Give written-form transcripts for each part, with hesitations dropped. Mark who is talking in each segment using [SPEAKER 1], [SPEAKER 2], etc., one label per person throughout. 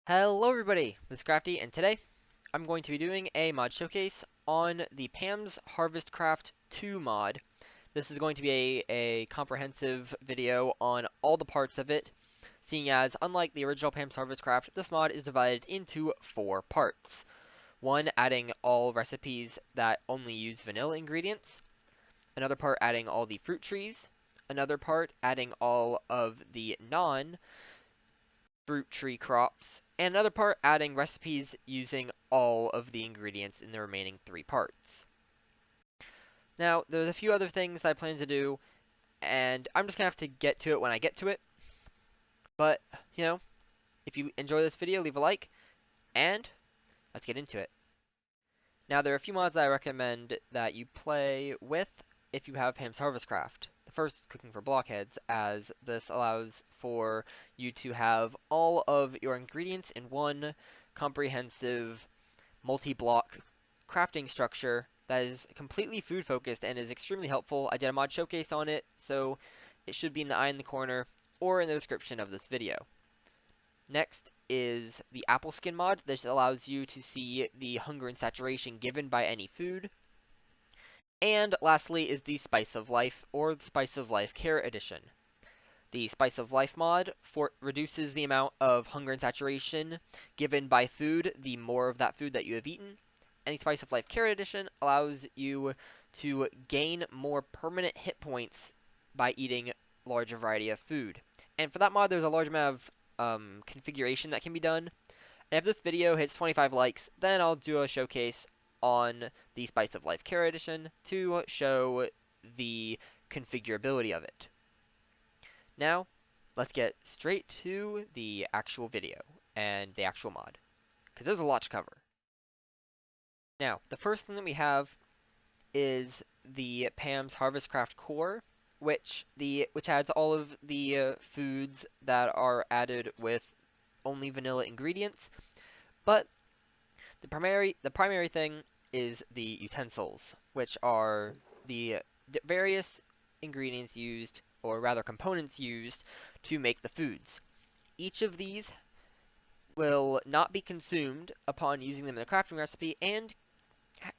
[SPEAKER 1] Hello everybody, this is Crafty, and today I'm going to be doing a mod showcase on the Pam's Harvestcraft 2 mod. This is going to be a comprehensive video on all the parts of it, seeing as, unlike the original Pam's Harvestcraft, this mod is divided into 4 parts. One, adding all recipes that only use vanilla ingredients. Another part adding all the fruit trees. Another part adding all of the non fruit tree crops, and another part adding recipes using all of the ingredients in the remaining 3 parts. Now, there's a few other things I plan to do, and I'm just gonna have to get to it when I get to it. But, if you enjoy this video, leave a like, and let's get into it. Now, there are a few mods that I recommend that you play with if you have Pam's Harvestcraft. The first is Cooking for Blockheads, as this allows for you to have all of your ingredients in one comprehensive multi-block crafting structure that is completely food focused and is extremely helpful. I did a mod showcase on it, so it should be in the eye in the corner or in the description of this video. Next is the apple skin mod. This allows you to see the hunger and saturation given by any food. And lastly is the Spice of Life, or the Spice of Life Carrot Edition. The Spice of Life mod reduces the amount of hunger and saturation given by food, the more of that food that you have eaten. And the Spice of Life Carrot Edition allows you to gain more permanent hit points by eating a larger variety of food. And for that mod, there's a large amount of configuration that can be done. And if this video hits 25 likes, then I'll do a showcase on the Spice of Life Carrot Edition to show the configurability of it. Now, let's get straight to the actual video and the actual mod, because there's a lot to cover. Now, the first thing that we have is the Pam's Harvestcraft core, which adds all of the foods that are added with only vanilla ingredients. But the primary thing is the utensils, which are the various ingredients used, or rather components used, to make the foods. Each of these will not be consumed upon using them in a crafting recipe, and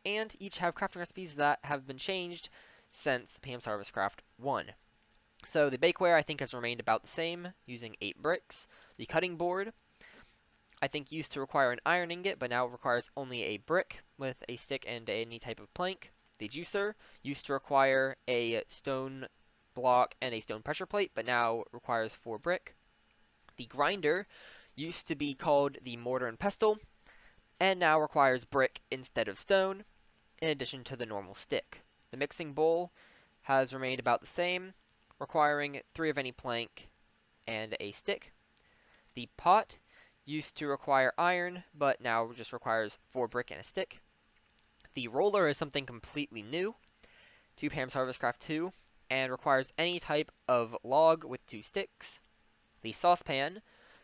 [SPEAKER 1] each have crafting recipes that have been changed since Pam's Harvestcraft 1. So the bakeware I think has remained about the same, using 8 bricks. The cutting board I think used to require an iron ingot, but now requires only a brick with a stick and any type of plank. The juicer used to require a stone block and a stone pressure plate, but now requires 4 brick. The grinder used to be called the mortar and pestle, and now requires brick instead of stone, in addition to the normal stick. The mixing bowl has remained about the same, requiring 3 of any plank and a stick. The pot used to require iron, but now just requires 4 brick and a stick. The roller is something completely new to Pam's Harvestcraft 2, and requires any type of log with 2 sticks. The saucepan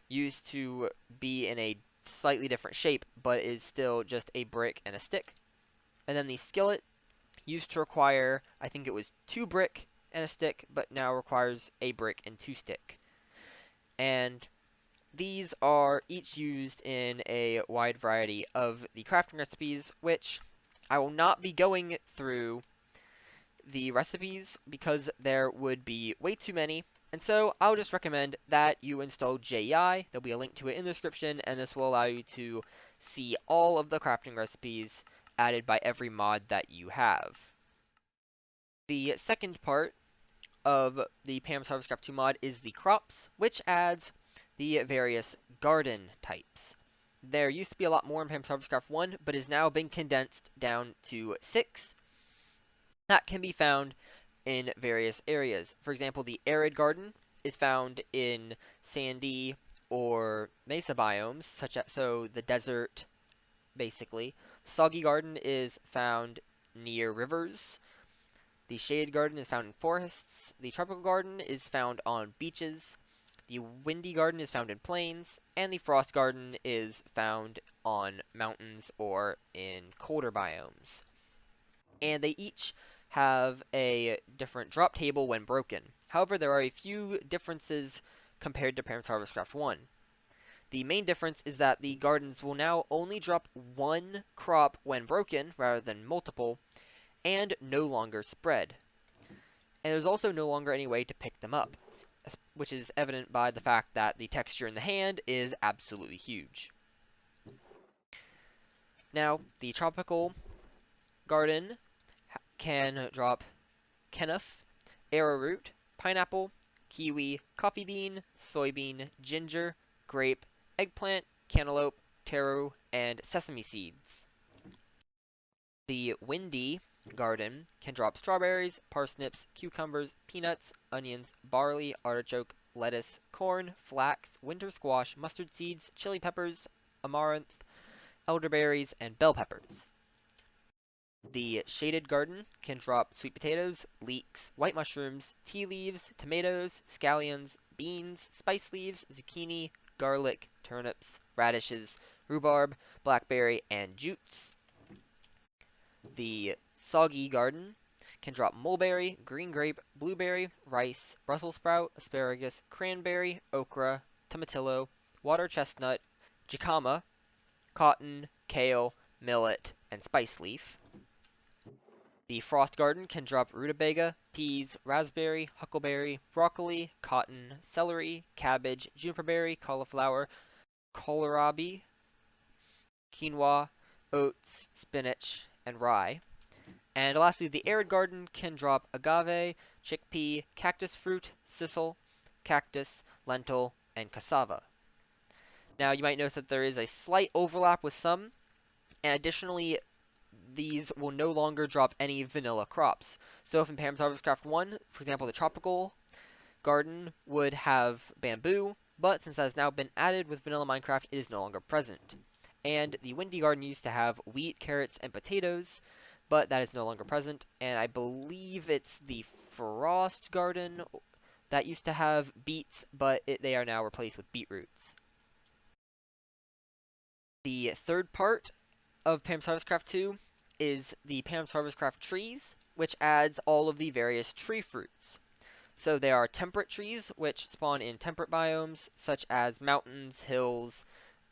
[SPEAKER 1] used to be in a slightly different shape, but is still just a brick and a stick. And then the skillet used to require, I think it was 2 brick and a stick, but now requires a brick and 2 stick. And these are each used in a wide variety of the crafting recipes, which I will not be going through the recipes because there would be way too many. And so I'll just recommend that you install JEI. There'll be a link to it in the description, and this will allow you to see all of the crafting recipes added by every mod that you have. The second part of the Pam's Harvestcraft 2 mod is the crops, which adds the various garden types. There used to be a lot more in Pam's Harvestcraft 1, but has now been condensed down to 6. That can be found in various areas. For example, the arid garden is found in sandy or mesa biomes, such as the desert, basically. Soggy garden is found near rivers. The shaded garden is found in forests. The tropical garden is found on beaches. The windy garden is found in plains, and the frost garden is found on mountains or in colder biomes. And they each have a different drop table when broken. However, there are a few differences compared to Pam's Harvestcraft 1. The main difference is that the gardens will now only drop one crop when broken rather than multiple, and no longer spread. And there's also no longer any way to pick them up, which is evident by the fact that the texture in the hand is absolutely huge. Now, the tropical garden can drop kenaf, arrowroot, pineapple, kiwi, coffee bean, soybean, ginger, grape, eggplant, cantaloupe, taro, and sesame seeds. The windy garden can drop strawberries, parsnips, cucumbers, peanuts, onions, barley, artichoke, lettuce, corn, flax, winter squash, mustard seeds, chili peppers, amaranth, elderberries, and bell peppers. The shaded garden can drop sweet potatoes, leeks, white mushrooms, tea leaves, tomatoes, scallions, beans, spice leaves, zucchini, garlic, turnips, radishes, rhubarb, blackberry, and jutes. The soggy garden can drop mulberry, green grape, blueberry, rice, Brussels sprout, asparagus, cranberry, okra, tomatillo, water chestnut, jicama, cotton, kale, millet, and spice leaf. The frost garden can drop rutabaga, peas, raspberry, huckleberry, broccoli, cotton, celery, cabbage, juniperberry, cauliflower, kohlrabi, quinoa, oats, spinach, and rye. And lastly, the arid garden can drop agave, chickpea, cactus fruit, sisal, cactus, lentil, and cassava. Now, you might notice that there is a slight overlap with some, and additionally, these will no longer drop any vanilla crops. So if in Pam's Harvestcraft 1, for example, the tropical garden would have bamboo, but since that has now been added with Vanilla Minecraft, it is no longer present. And the windy garden used to have wheat, carrots, and potatoes, but that is no longer present. And I believe it's the frost garden that used to have beets, but they are now replaced with beetroots. The third part of Pam's Harvestcraft 2 is the Pam's Harvestcraft trees, which adds all of the various tree fruits. So there are temperate trees, which spawn in temperate biomes, such as mountains, hills,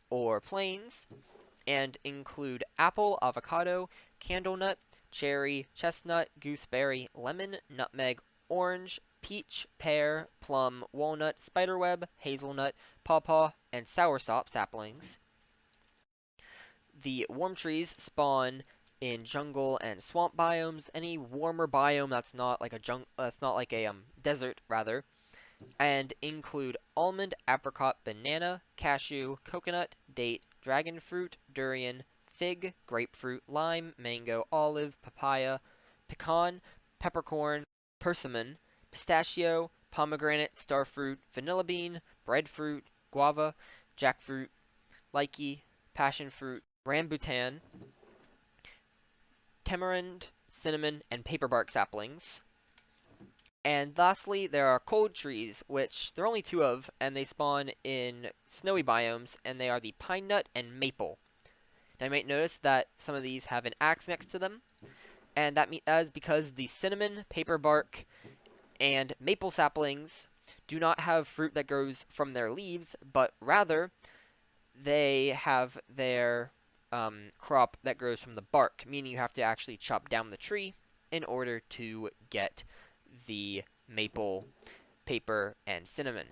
[SPEAKER 1] or plains, and include apple, avocado, candlenut, cherry, chestnut, gooseberry, lemon, nutmeg, orange, peach, pear, plum, walnut, spiderweb, hazelnut, pawpaw, and soursop saplings. The warm trees spawn in jungle and swamp biomes. Any warmer biome that's not like a desert rather, and include almond, apricot, banana, cashew, coconut, date, dragon fruit, durian, fig, grapefruit, lime, mango, olive, papaya, pecan, peppercorn, persimmon, pistachio, pomegranate, starfruit, vanilla bean, breadfruit, guava, jackfruit, lychee, passion fruit, rambutan, tamarind, cinnamon, and paperbark saplings. And lastly, there are cold trees, which there are only two of, and they spawn in snowy biomes, and they are the pine nut and maple. Now you might notice that some of these have an axe next to them, and that is because the cinnamon, paperbark, and maple saplings do not have fruit that grows from their leaves, but rather they have their crop that grows from the bark, meaning you have to actually chop down the tree in order to get the maple, paper, and cinnamon.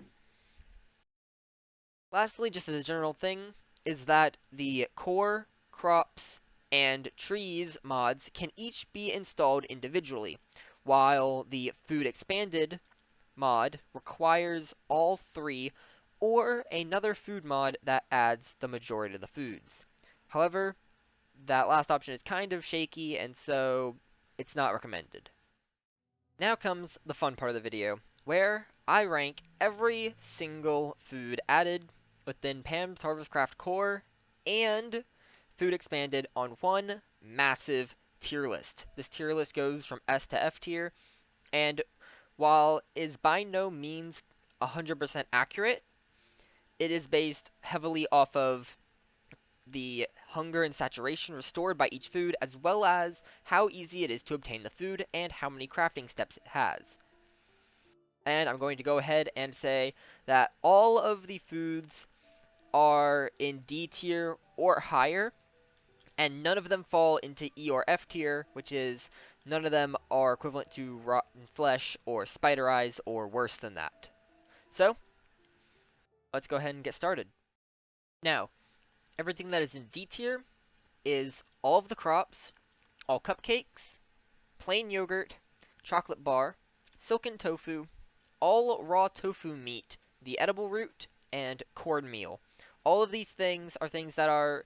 [SPEAKER 1] Lastly, just as a general thing, is that the core, crops, and trees mods can each be installed individually, while the food expanded mod requires all three, or another food mod that adds the majority of the foods. However, that last option is kind of shaky, and so it's not recommended. Now comes the fun part of the video, where I rank every single food added within Pam's Harvestcraft core and food expanded on one massive tier list. This tier list goes from S to F tier, and while is by no means 100% accurate, it is based heavily off of the hunger and saturation restored by each food, as well as how easy it is to obtain the food and how many crafting steps it has. And I'm going to go ahead and say that all of the foods are in D tier or higher, and none of them fall into E or F tier, which is none of them are equivalent to rotten flesh or spider eyes or worse than that. So, let's go ahead and get started. Now, everything that is in D tier is all of the crops, all cupcakes, plain yogurt, chocolate bar, silken tofu, all raw tofu meat, the edible root, and cornmeal. All of these things are things that are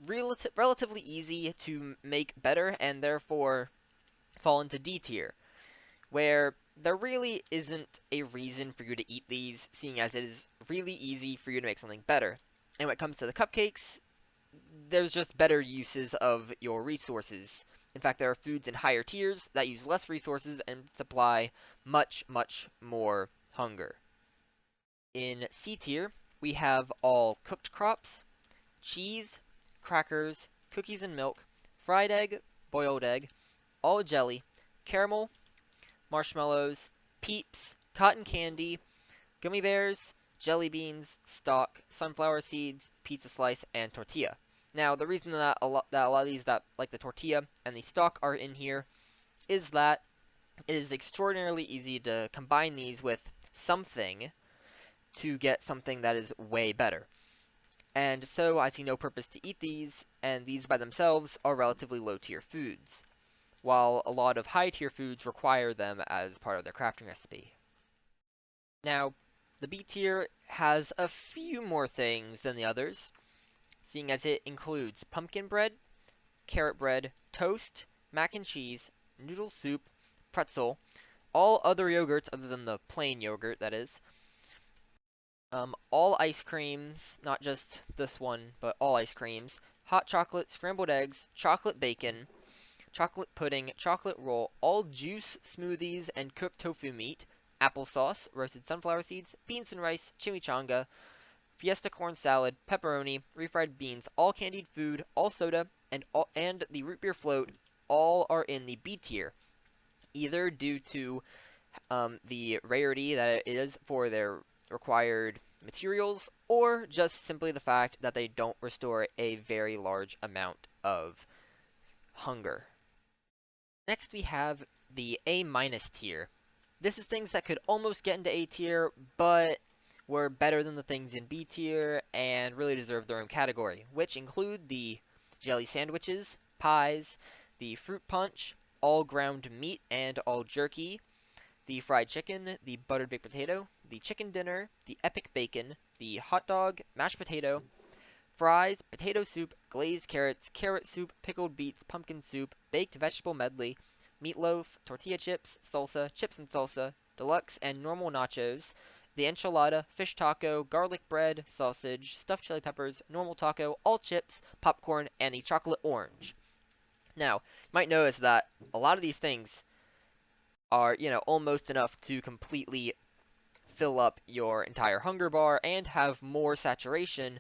[SPEAKER 1] relatively easy to make better and therefore fall into D tier, where there really isn't a reason for you to eat these, seeing as it is really easy for you to make something better. And when it comes to the cupcakes, there's just better uses of your resources. In fact, there are foods in higher tiers that use less resources and supply much, much more hunger. In C tier, we have all cooked crops, cheese, crackers, cookies and milk, fried egg, boiled egg, all jelly, caramel, marshmallows, peeps, cotton candy, gummy bears, jelly beans, stock, sunflower seeds, pizza slice, and tortilla. Now, the reason that a lot of these that like the tortilla and the stock are in here is that it is extraordinarily easy to combine these with something to get something that is way better. And so I see no purpose to eat these, and these by themselves are relatively low tier foods, while a lot of high tier foods require them as part of their crafting recipe. Now, the B tier has a few more things than the others, seeing as it includes pumpkin bread, carrot bread, toast, mac and cheese, noodle soup, pretzel, all other yogurts other than the plain yogurt, that is, all ice creams, not just this one, but all ice creams, hot chocolate, scrambled eggs, chocolate bacon, chocolate pudding, chocolate roll, all juice, smoothies, and cooked tofu meat, applesauce, roasted sunflower seeds, beans and rice, chimichanga, fiesta corn salad, pepperoni, refried beans, all candied food, all soda, and the root beer float, all are in the B tier, either due to the rarity that it is for their required materials, or just simply the fact that they don't restore a very large amount of hunger. Next we have the A minus tier. This is things that could almost get into A tier, but were better than the things in B tier and really deserve their own category, which include the jelly sandwiches, pies, the fruit punch, all ground meat and all jerky, the fried chicken, the buttered baked potato, the chicken dinner, the epic bacon, the hot dog, mashed potato, fries, potato soup, glazed carrots, carrot soup, pickled beets, pumpkin soup, baked vegetable medley, meatloaf, tortilla chips, salsa, chips and salsa, deluxe and normal nachos, the enchilada, fish taco, garlic bread, sausage, stuffed chili peppers, normal taco, all chips, popcorn, and the chocolate orange. Now, you might notice that a lot of these things are, almost enough to completely fill up your entire hunger bar and have more saturation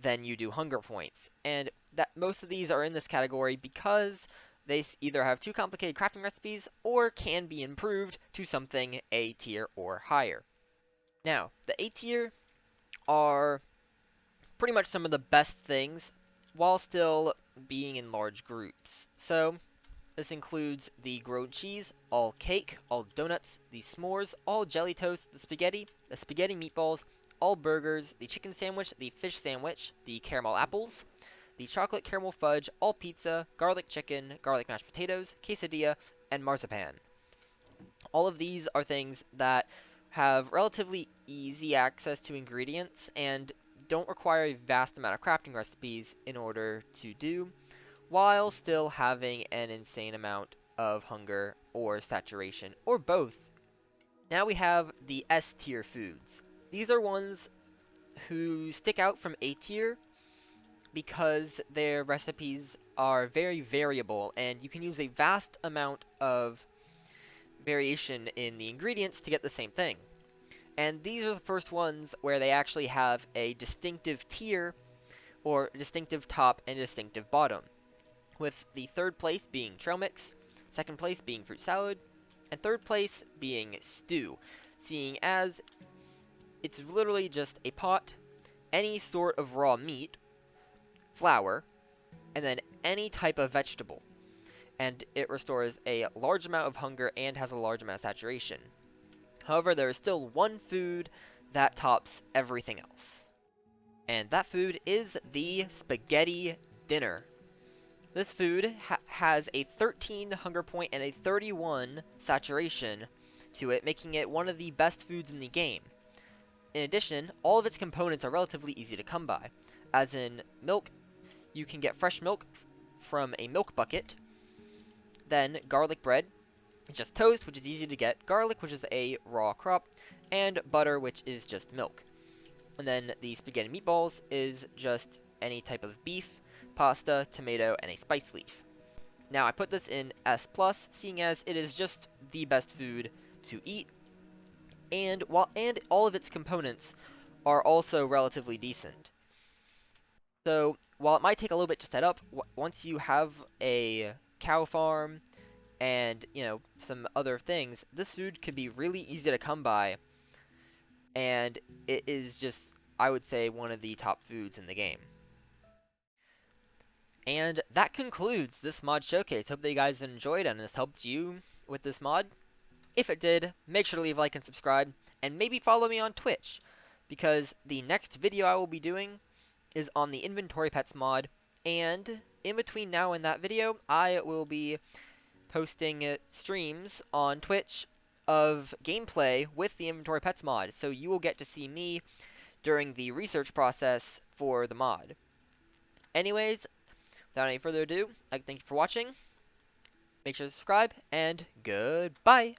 [SPEAKER 1] than you do hunger points. And that most of these are in this category because they either have too complicated crafting recipes or can be improved to something A tier or higher. Now, the A tier are pretty much some of the best things while still being in large groups. So, this includes the grilled cheese, all cake, all donuts, the s'mores, all jelly toast, the spaghetti meatballs, all burgers, the chicken sandwich, the fish sandwich, the caramel apples, the chocolate caramel fudge, all pizza, garlic chicken, garlic mashed potatoes, quesadilla, and marzipan. All of these are things that have relatively easy access to ingredients and don't require a vast amount of crafting recipes in order to do, while still having an insane amount of hunger or saturation, or both. Now we have the S tier foods. These are ones who stick out from A tier because their recipes are very variable and you can use a vast amount of variation in the ingredients to get the same thing. And these are the first ones where they actually have a distinctive tier, or a distinctive top and a distinctive bottom, with the third place being trail mix, second place being fruit salad, and third place being stew, seeing as it's literally just a pot any sort of raw meat, flour, and then any type of vegetable. And it restores a large amount of hunger and has a large amount of saturation. However, there is still one food that tops everything else. And that food is the spaghetti dinner. This food has a 13 hunger point and a 31 saturation to it, making it one of the best foods in the game. In addition, all of its components are relatively easy to come by, as in milk. You can get fresh milk from a milk bucket, then garlic bread, just toast, which is easy to get, garlic, which is a raw crop, and butter, which is just milk. And then the spaghetti meatballs is just any type of beef, pasta, tomato, and a spice leaf. Now I put this in S+, seeing as it is just the best food to eat, and all of its components are also relatively decent. So while it might take a little bit to set up, once you have a cow farm and some other things, this food could be really easy to come by, and it is just, I would say, one of the top foods in the game. And that concludes this mod showcase. Hope that you guys enjoyed and this helped you with this mod. If it did, make sure to leave a like and subscribe, and maybe follow me on Twitch, because the next video I will be doing is on the Inventory Pets mod, and in between now and that video, I will be posting streams on Twitch of gameplay with the Inventory Pets mod, so you will get to see me during the research process for the mod. Anyways, without any further ado, I'd like to thank you for watching, make sure to subscribe, and goodbye!